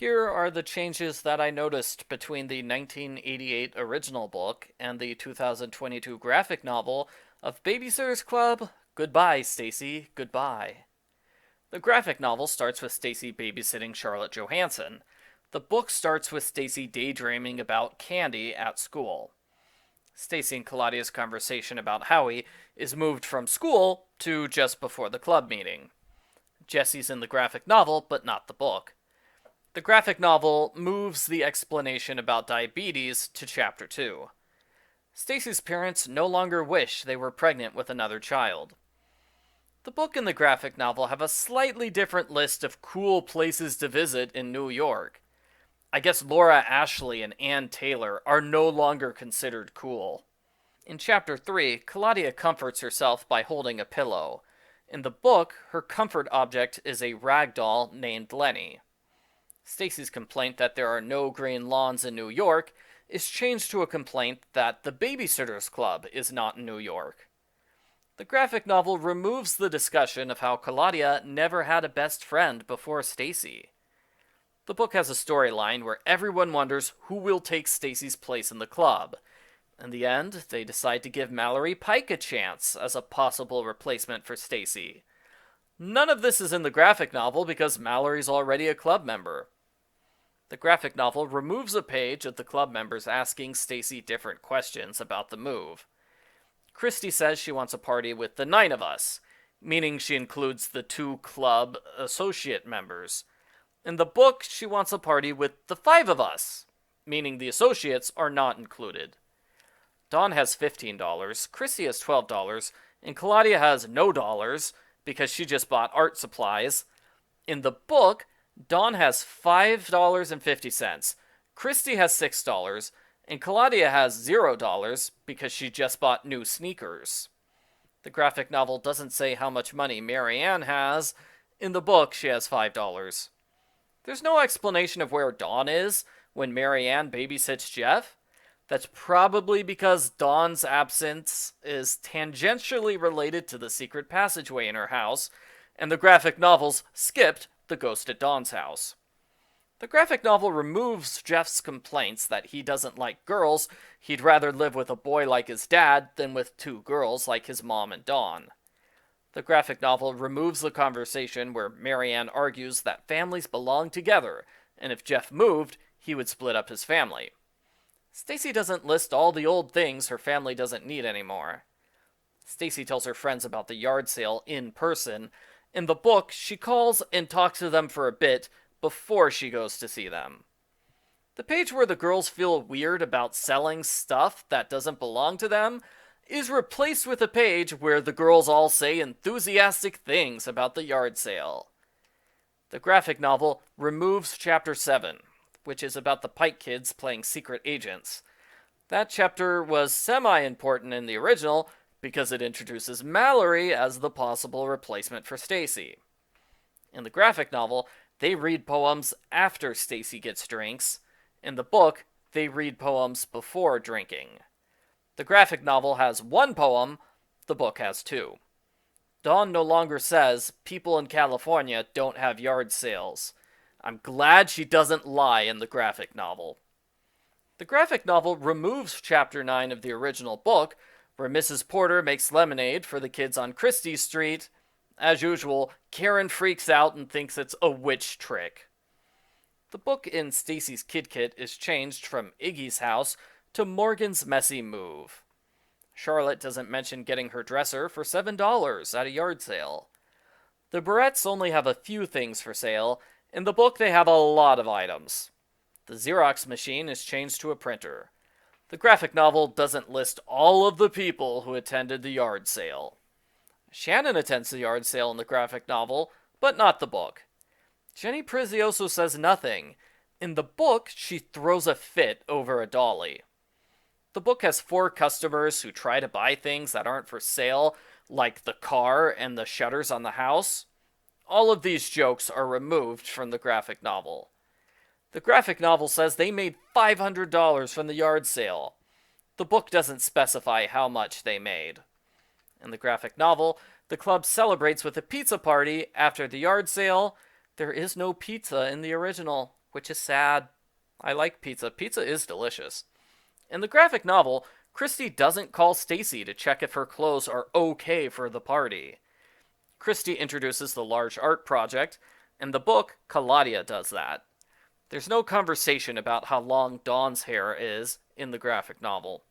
Here are the changes that I noticed between the 1988 original book and the 2022 graphic novel of Babysitters Club. Goodbye, Stacey. Goodbye. The graphic novel starts with Stacey babysitting Charlotte Johansson. The book starts with Stacey daydreaming about candy at school. Stacey and Claudia's conversation about Howie is moved from school to just before the club meeting. Jesse's in the graphic novel, but not the book. The graphic novel moves the explanation about diabetes to Chapter 2. Stacey's parents no longer wish they were pregnant with another child. The book and the graphic novel have a slightly different list of cool places to visit in New York. I guess Laura Ashley and Ann Taylor are no longer considered cool. In Chapter 3, Claudia comforts herself by holding a pillow. In the book, her comfort object is a rag doll named Lenny. Stacey's complaint that there are no green lawns in New York is changed to a complaint that the Babysitters Club is not in New York. The graphic novel removes the discussion of how Claudia never had a best friend before Stacey. The book has a storyline where everyone wonders who will take Stacey's place in the club. In the end, they decide to give Mallory Pike a chance as a possible replacement for Stacey. None of this is in the graphic novel because Mallory's already a club member. The graphic novel removes a page of the club members asking Stacey different questions about the move. Christy says she wants a party with the 9 of us, meaning she includes the 2 club associate members. In the book, she wants a party with the 5 of us, meaning the associates are not included. Dawn has $15, Christy has $12, and Claudia has no dollars because she just bought art supplies. In the book, Dawn has $5.50, Christy has $6, and Claudia has $0 because she just bought new sneakers. The graphic novel doesn't say how much money Marianne has. In the book, she has $5. There's no explanation of where Dawn is when Marianne babysits Jeff. That's probably because Dawn's absence is tangentially related to the secret passageway in her house, and the graphic novels skipped the ghost at Dawn's house. The graphic novel removes Jeff's complaints that he doesn't like girls. He'd rather live with a boy like his dad than with 2 girls like his mom and Dawn. The graphic novel removes the conversation where Marianne argues that families belong together, and if Jeff moved, he would split up his family. Stacey doesn't list all the old things her family doesn't need anymore. Stacey tells her friends about the yard sale in person. In the book, she calls and talks to them for a bit before she goes to see them. The page where the girls feel weird about selling stuff that doesn't belong to them is replaced with a page where the girls all say enthusiastic things about the yard sale. The graphic novel removes Chapter 7, which is about the Pike kids playing secret agents. That chapter was semi-important in the original because it introduces Mallory as the possible replacement for Stacey. In the graphic novel, they read poems after Stacey gets drinks. In the book, they read poems before drinking. The graphic novel has 1 poem, the book has 2. Dawn no longer says people in California don't have yard sales. I'm glad she doesn't lie in the graphic novel. The graphic novel removes Chapter 9 of the original book, where Mrs. Porter makes lemonade for the kids on Christie Street. As usual, Karen freaks out and thinks it's a witch trick. The book in Stacey's Kid Kit is changed from Iggy's house to Morgan's messy move. Charlotte doesn't mention getting her dresser for $7 at a yard sale. The Barretts only have a few things for sale. In the book, they have a lot of items. The Xerox machine is changed to a printer. The graphic novel doesn't list all of the people who attended the yard sale. Shannon attends the yard sale in the graphic novel, but not the book. Jenny Prezioso says nothing. In the book, she throws a fit over a dolly. The book has 4 customers who try to buy things that aren't for sale, like the car and the shutters on the house. All of these jokes are removed from the graphic novel. The graphic novel says they made $500 from the yard sale. The book doesn't specify how much they made. In the graphic novel, the club celebrates with a pizza party after the yard sale. There is no pizza in the original. which is sad. I like pizza. Pizza is delicious. In the graphic novel, Christy doesn't call Stacey to check if her clothes are okay for the party. Christy introduces the large art project. In the book, Claudia does that. There's no conversation about how long Dawn's hair is in the graphic novel.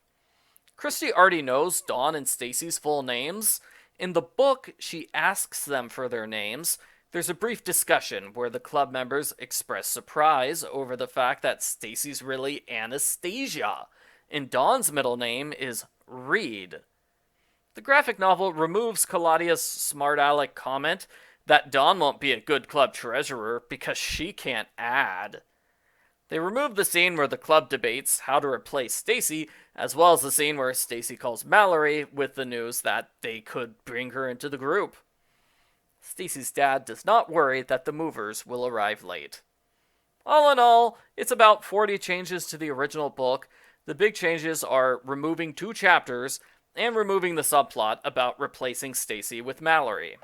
Christy already knows Dawn and Stacey's full names. In the book, she asks them for their names. There's a brief discussion where the club members express surprise over the fact that Stacey's really Anastasia, and Dawn's middle name is Reed. The graphic novel removes Claudia's smart aleck comment that Dawn won't be a good club treasurer because she can't add. They remove the scene where the club debates how to replace Stacey, as well as the scene where Stacey calls Mallory with the news that they could bring her into the group. Stacey's dad does not worry that the movers will arrive late. All in all, it's about 40 changes to the original book. The big changes are removing 2 chapters and removing the subplot about replacing Stacey with Mallory.